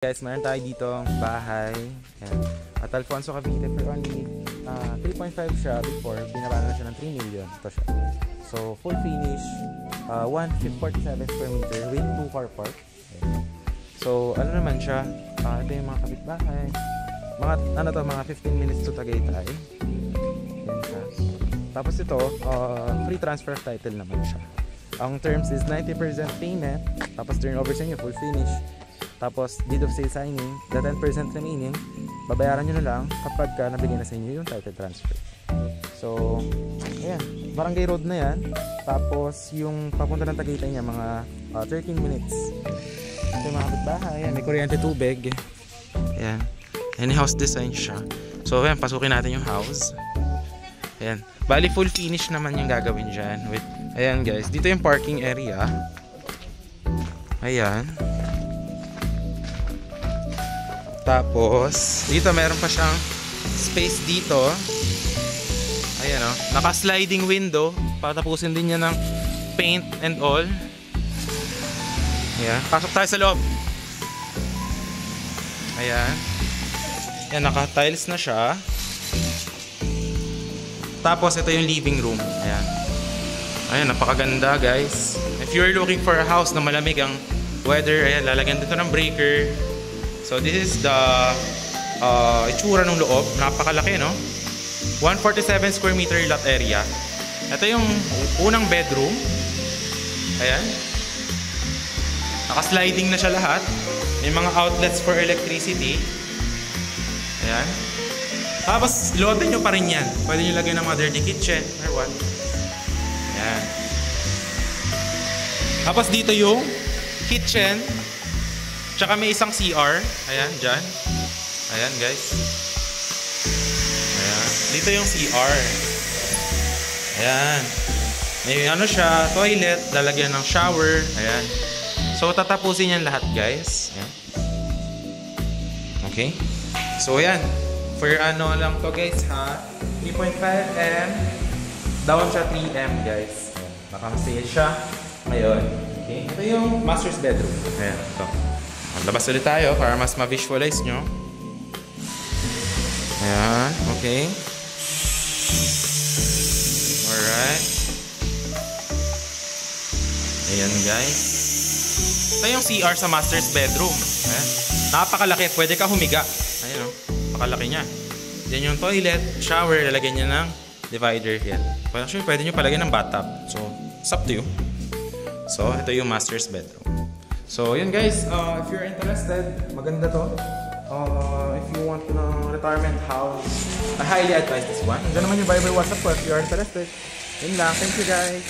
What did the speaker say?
Guys, meron tayo dito bahay. Ayan. At Alfonso Cavite for only 3.5 siya before. Binabaran na siya ng 3 million. Ito siya. So, full finish. 147 square meter with 2 car park. Ayan. So, ano naman siya? Ito yung mga kapitbahay. Mga 15 minutes to Tagaytay. Ayan siya. Tapos ito, free transfer of title naman siya. Ang terms is 90% payment. Tapos turnover sa inyo, full finish. Tapos, deed of sale signing, the 10% remaining, babayaran nyo na lang kapag nabigyan na sa inyo yung title transfer. So, ayan, barangay road na yan. Tapos, yung papunta ng Tagaytay niya, mga 13 minutes. Ito yung mga kapitbahay, ayan, may kuryente tubig. Ayan, any house design siya. So, ayan, pasukin natin yung house. Ayan, bali full finish naman yung gagawin dyan. With, ayan guys, dito yung parking area. Ayan. Tapos, dito meron pa siyang space dito. Ayan o. Naka-sliding window. Patapusin din niya ng paint and all. Ayan. Pasok tayo sa loob. Ayan. Ayan, naka-tiles na siya. Tapos, ito yung living room. Ayan. Ayan, napakaganda guys. If you're looking for a house na malamig ang weather, ayan, lalagyan dito ng breaker. So this is the itsura ng loob. Napakalaki, no? 147 square meter lot area. Ito yung unang bedroom. Ayan. Naka-sliding na siya lahat. May mga outlets for electricity. Ayan. Tapos, loadin nyo pa rin yan. Pwede nyo lagyan ng mga dirty kitchen or what. Ayan. Tapos dito yung kitchen. Tsaka may isang CR. Ayan, dyan. Ayan, guys. Ayan. Dito yung CR. Ayan. May ano siya, toilet, lalagyan ng shower. Ayan. So, tatapusin yan lahat, guys. Ayan. Okay. So, ayan. For ano lang to, guys, ha? 3.5M. Down siya 3M, guys. Ayan. Naka-sale siya. Ngayon. Okay. Ito yung master's bedroom. Ayan. Ito. Labas ulit tayo para mas ma-visualize nyo. Ayan, okay. Alright. Ayan guys. Ito yung CR sa master's bedroom. Ayan. Napakalaki, pwede ka humiga. Ayan o, napakalaki niya. Yan yung toilet, shower, lalagyan niya ng divider. Yan. Actually, pwede nyo palagyan ng bathtub. So, it's up to you. So, ito yung master's bedroom. So, yun guys, if you're interested, maganda to. If you want to know retirement house, I highly advise this one. Hanggang naman yung Viber WhatsApp ko if you're interested. Yun lang. Thank you guys.